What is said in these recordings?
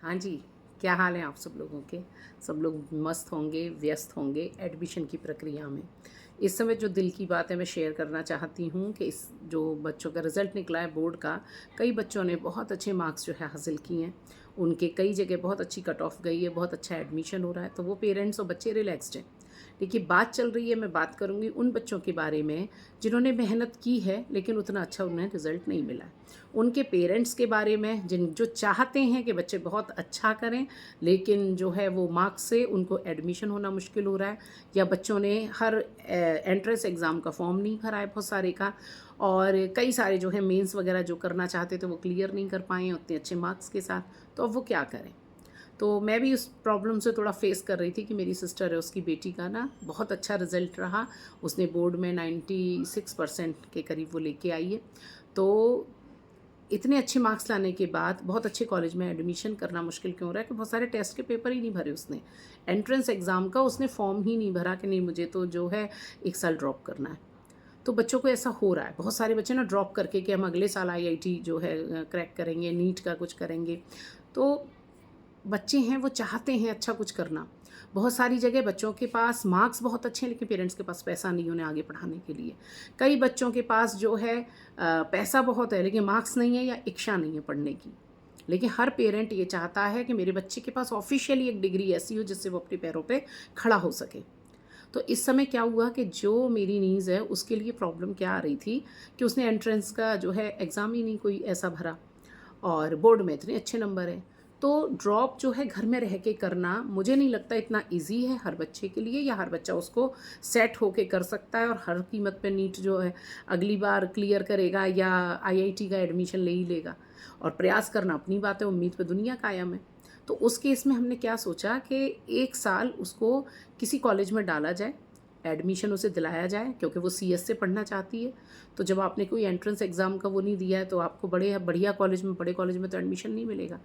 हाँ जी, क्या हाल है आप सब लोगों के? सब लोग मस्त होंगे, व्यस्त होंगे एडमिशन की प्रक्रिया में। इस समय जो दिल की बात है मैं शेयर करना चाहती हूँ कि इस जो बच्चों का रिज़ल्ट निकला है बोर्ड का, कई बच्चों ने बहुत अच्छे मार्क्स जो है हासिल किए हैं। उनके कई जगह बहुत अच्छी कट ऑफ गई है, बहुत अच्छा एडमिशन हो रहा है, तो वो पेरेंट्स और बच्चे रिलैक्स्ड हैं। देखिए बात चल रही है, मैं बात करूँगी उन बच्चों के बारे में जिन्होंने मेहनत की है लेकिन उतना अच्छा उन्हें रिज़ल्ट नहीं मिला है। उनके पेरेंट्स के बारे में जो चाहते हैं कि बच्चे बहुत अच्छा करें, लेकिन जो है वो मार्क्स से उनको एडमिशन होना मुश्किल हो रहा है, या बच्चों ने हर एंट्रेंस एग्ज़ाम का फॉर्म नहीं भरा है बहुत सारे का, और कई सारे जो है मेंस वगैरह जो करना चाहते थे वो क्लियर नहीं कर पाए हैं उतने अच्छे मार्क्स के साथ। तो अब वो क्या करें? तो मैं भी उस प्रॉब्लम से थोड़ा फेस कर रही थी कि मेरी सिस्टर है, उसकी बेटी का ना बहुत अच्छा रिज़ल्ट रहा। उसने बोर्ड में 96% के करीब वो लेके आई है। तो इतने अच्छे मार्क्स लाने के बाद बहुत अच्छे कॉलेज में एडमिशन करना मुश्किल क्यों हो रहा है कि बहुत सारे टेस्ट के पेपर ही नहीं भरे उसने। एंट्रेंस एग्ज़ाम का उसने फॉर्म ही नहीं भरा कि नहीं मुझे तो जो है 1 साल ड्रॉप करना है। तो बच्चों को ऐसा हो रहा है, बहुत सारे बच्चे ना ड्रॉप करके कि हम अगले साल आईआईटी जो है क्रैक करेंगे, नीट का कुछ करेंगे। तो बच्चे हैं वो चाहते हैं अच्छा कुछ करना। बहुत सारी जगह बच्चों के पास मार्क्स बहुत अच्छे हैं लेकिन पेरेंट्स के पास पैसा नहीं है उन्हें आगे पढ़ाने के लिए। कई बच्चों के पास जो है पैसा बहुत है लेकिन मार्क्स नहीं है या इच्छा नहीं है पढ़ने की। लेकिन हर पेरेंट ये चाहता है कि मेरे बच्चे के पास ऑफ़िशियली एक डिग्री ऐसी हो जिससे वो अपने पैरों पे खड़ा हो सके। तो इस समय क्या हुआ कि जो मेरी नीज़ है उसके लिए प्रॉब्लम क्या आ रही थी कि उसने एंट्रेंस का जो है एग्ज़ाम ही नहीं कोई ऐसा भरा, और बोर्ड में इतने अच्छे नंबर हैं। तो ड्रॉप जो है घर में रह के करना मुझे नहीं लगता इतना ईज़ी है हर बच्चे के लिए, या हर बच्चा उसको सेट होके कर सकता है और हर कीमत पे नीट जो है अगली बार क्लियर करेगा या आईआईटी का एडमिशन ले ही लेगा। और प्रयास करना अपनी बात है, उम्मीद पे दुनिया कायम है। तो उस केस में हमने क्या सोचा कि 1 साल उसको किसी कॉलेज में डाला जाए, एडमिशन उसे दिलाया जाए क्योंकि वो सीएस से पढ़ना चाहती है। तो जब आपने कोई एंट्रेंस एग्ज़ाम का वो नहीं दिया है तो आपको बड़े बढ़िया कॉलेज में, बड़े कॉलेज में तो एडमिशन नहीं मिलेगा।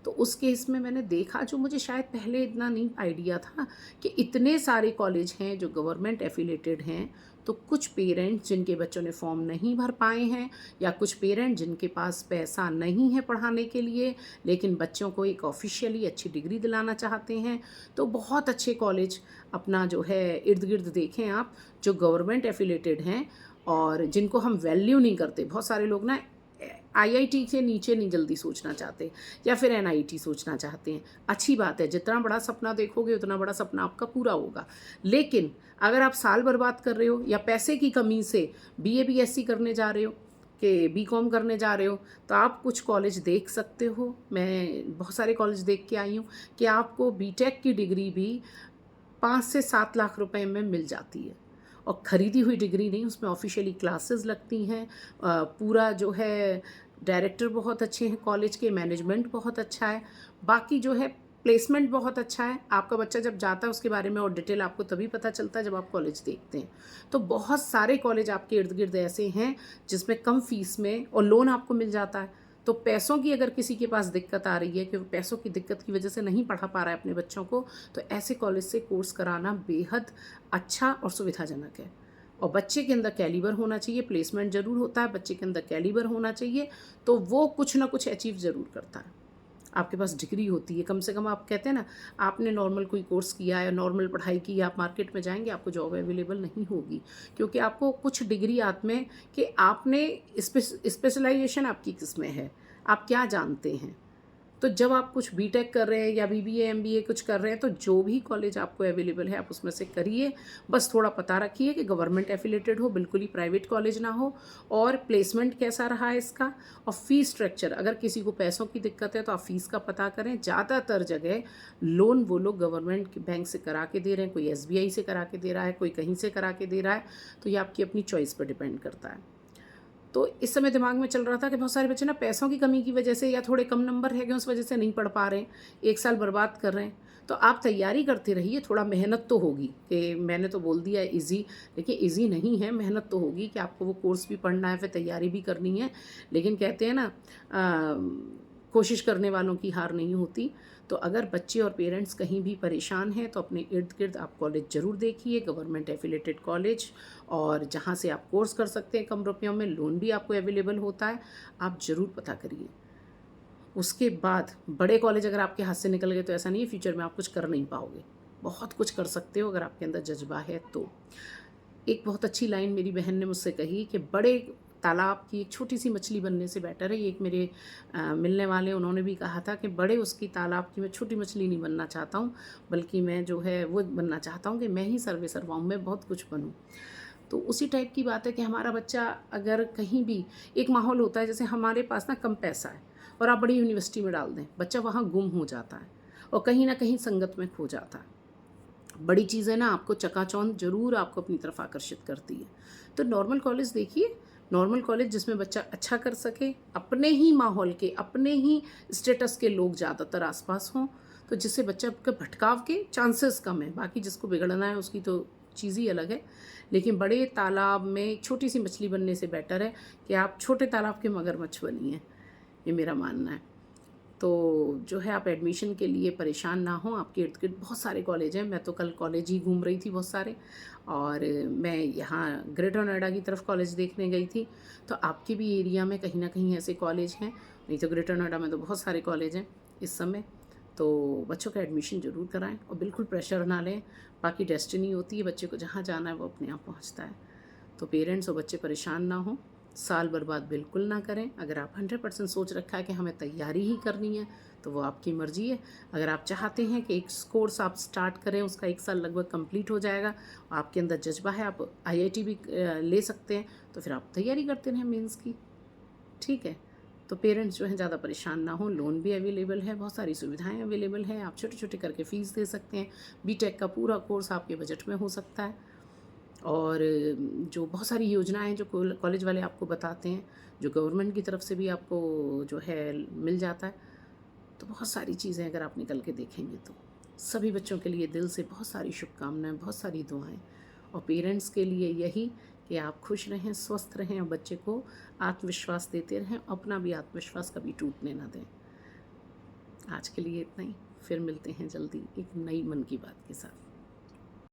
तो उस केस में मैंने देखा, जो मुझे शायद पहले इतना नहीं आइडिया था, कि इतने सारे कॉलेज हैं जो गवर्नमेंट एफिलेटेड हैं। तो कुछ पेरेंट्स जिनके बच्चों ने फॉर्म नहीं भर पाए हैं, या कुछ पेरेंट जिनके पास पैसा नहीं है पढ़ाने के लिए लेकिन बच्चों को एक ऑफिशियली अच्छी डिग्री दिलाना चाहते हैं, तो बहुत अच्छे कॉलेज अपना जो है इर्द गिर्द देखें आप, जो गवर्नमेंट एफिलेटेड हैं और जिनको हम वैल्यू नहीं करते। बहुत सारे लोग ना आईआईटी के नीचे नहीं जल्दी सोचना चाहते, या फिर एनआईटी सोचना चाहते हैं। अच्छी बात है, जितना बड़ा सपना देखोगे उतना बड़ा सपना आपका पूरा होगा। लेकिन अगर आप साल बर्बाद कर रहे हो या पैसे की कमी से बीए बीएससी करने जा रहे हो, कि बीकॉम करने जा रहे हो, तो आप कुछ कॉलेज देख सकते हो। मैं बहुत सारे कॉलेज देख के आई हूँ कि आपको बीटेक की डिग्री भी 5 से 7 लाख रुपए में मिल जाती है, और ख़रीदी हुई डिग्री नहीं, उसमें ऑफ़िशियली क्लासेस लगती हैं। पूरा जो है डायरेक्टर बहुत अच्छे हैं कॉलेज के, मैनेजमेंट बहुत अच्छा है, बाकी जो है प्लेसमेंट बहुत अच्छा है। आपका बच्चा जब जाता है उसके बारे में और डिटेल आपको तभी पता चलता है जब आप कॉलेज देखते हैं। तो बहुत सारे कॉलेज आपके इर्द गिर्द ऐसे हैं जिसमें कम फीस में और लोन आपको मिल जाता है। तो पैसों की अगर किसी के पास दिक्कत आ रही है कि वो पैसों की दिक्कत की वजह से नहीं पढ़ा पा रहा है अपने बच्चों को, तो ऐसे कॉलेज से कोर्स कराना बेहद अच्छा और सुविधाजनक है। और बच्चे के अंदर कैलिबर होना चाहिए, प्लेसमेंट ज़रूर होता है, बच्चे के अंदर कैलिबर होना चाहिए, तो वो कुछ ना कुछ अचीव ज़रूर करता है। आपके पास डिग्री होती है, कम से कम आप कहते हैं ना, आपने नॉर्मल कोई कोर्स किया है, नॉर्मल पढ़ाई की, आप मार्केट में जाएंगे आपको जॉब अवेलेबल नहीं होगी, क्योंकि आपको कुछ डिग्री हाथ में, कि आपने स्पेशलाइजेशन आपकी किस में है, आप क्या जानते हैं। तो जब आप कुछ बीटेक कर रहे हैं या बीबीए एमबीए कुछ कर रहे हैं, तो जो भी कॉलेज आपको अवेलेबल है आप उसमें से करिए। बस थोड़ा पता रखिए कि गवर्नमेंट एफिलेटेड हो, बिल्कुल ही प्राइवेट कॉलेज ना हो, और प्लेसमेंट कैसा रहा है इसका, और फ़ीस स्ट्रक्चर। अगर किसी को पैसों की दिक्कत है तो आप फ़ीस का पता करें। ज़्यादातर जगह लोन वो लोग गवर्नमेंट बैंक से करा के दे रहे हैं, कोई एसबीआई से करा के दे रहा है, कोई कहीं से करा के दे रहा है। तो ये आपकी अपनी चॉइस पर डिपेंड करता है। तो इस समय दिमाग में चल रहा था कि बहुत सारे बच्चे ना पैसों की कमी की वजह से या थोड़े कम नंबर रह गए उस वजह से नहीं पढ़ पा रहे हैं, 1 साल बर्बाद कर रहे हैं। तो आप तैयारी करते रहिए, थोड़ा मेहनत तो होगी, कि मैंने तो बोल दिया ईज़ी, देखिए ईज़ी नहीं है, मेहनत तो होगी कि आपको वो कोर्स भी पढ़ना है, फिर तैयारी भी करनी है। लेकिन कहते हैं ना, कोशिश करने वालों की हार नहीं होती। तो अगर बच्चे और पेरेंट्स कहीं भी परेशान हैं तो अपने इर्द गिर्द आप कॉलेज ज़रूर देखिए, गवर्नमेंट एफिलेटेड कॉलेज, और जहाँ से आप कोर्स कर सकते हैं कम रुपयों में, लोन भी आपको अवेलेबल होता है, आप ज़रूर पता करिए। उसके बाद बड़े कॉलेज अगर आपके हाथ से निकल गए तो ऐसा नहीं है फ्यूचर में आप कुछ कर नहीं पाओगे, बहुत कुछ कर सकते हो अगर आपके अंदर जज्बा है तो। एक बहुत अच्छी लाइन मेरी बहन ने मुझसे कही कि बड़े तालाब की एक छोटी सी मछली बनने से बेटर है, ये एक मेरे मिलने वाले उन्होंने भी कहा था कि बड़े उसकी तालाब की मैं छोटी मछली नहीं बनना चाहता हूँ, बल्कि मैं जो है वो बनना चाहता हूँ कि मैं ही सर्वे सर्वा हूँ, मैं बहुत कुछ बनूँ। तो उसी टाइप की बात है कि हमारा बच्चा अगर कहीं भी एक माहौल होता है, जैसे हमारे पास ना कम पैसा है और आप बड़ी यूनिवर्सिटी में डाल दें, बच्चा वहाँ गुम हो जाता है और कहीं ना कहीं संगत में खो जाता है। बड़ी चीज़ें ना आपको चकाचौंध ज़रूर आपको अपनी तरफ आकर्षित करती है। तो नॉर्मल कॉलेज देखिए, नॉर्मल कॉलेज जिसमें बच्चा अच्छा कर सके, अपने ही माहौल के, अपने ही स्टेटस के लोग ज़्यादातर आसपास हों, तो जिससे बच्चा के भटकाव के चांसेस कम है। बाकी जिसको बिगड़ना है उसकी तो चीज़ ही अलग है, लेकिन बड़े तालाब में एक छोटी सी मछली बनने से बेटर है कि आप छोटे तालाब के मगरमच्छ बनिए, ये मेरा मानना है। तो जो है आप एडमिशन के लिए परेशान ना हों, आपके इर्द गिर्द बहुत सारे कॉलेज हैं। मैं तो कल कॉलेज ही घूम रही थी बहुत सारे, और मैं यहाँ ग्रेटर नोएडा की तरफ कॉलेज देखने गई थी। तो आपके भी एरिया में कहीं ना कहीं ऐसे कॉलेज हैं, नहीं तो ग्रेटर नोएडा में तो बहुत सारे कॉलेज हैं इस समय। तो बच्चों का एडमिशन ज़रूर कराएं और बिल्कुल प्रेशर ना लें। बाकी डेस्टिनी होती है, बच्चे को जहाँ जाना है वो अपने आप पहुँचता है। तो पेरेंट्स और बच्चे परेशान ना हों, साल बर्बाद बिल्कुल ना करें। अगर आप 100% सोच रखा है कि हमें तैयारी ही करनी है तो वो आपकी मर्ज़ी है। अगर आप चाहते हैं कि एक कोर्स आप स्टार्ट करें, उसका 1 साल लगभग कंप्लीट हो जाएगा, आपके अंदर जज्बा है, आप आईआईटी भी ले सकते हैं, तो फिर आप तैयारी करते रहें मेंस की, ठीक है। तो पेरेंट्स जो हैं ज़्यादा परेशान ना हों, लोन भी अवेलेबल है, बहुत सारी सुविधाएं अवेलेबल हैं, आप छोटे छोटे करके फ़ीस दे सकते हैं। बीटेक का पूरा कोर्स आपके बजट में हो सकता है। और जो बहुत सारी योजनाएं हैं जो कॉलेज वाले आपको बताते हैं, जो गवर्नमेंट की तरफ से भी आपको जो है मिल जाता है, तो बहुत सारी चीज़ें अगर आप निकल के देखेंगे तो सभी बच्चों के लिए दिल से बहुत सारी शुभकामनाएं, बहुत सारी दुआएं। और पेरेंट्स के लिए यही कि आप खुश रहें, स्वस्थ रहें और बच्चे को आत्मविश्वास देते रहें, अपना भी आत्मविश्वास कभी टूटने ना दें। आज के लिए इतना ही, फिर मिलते हैं जल्दी एक नई मन की बात के साथ।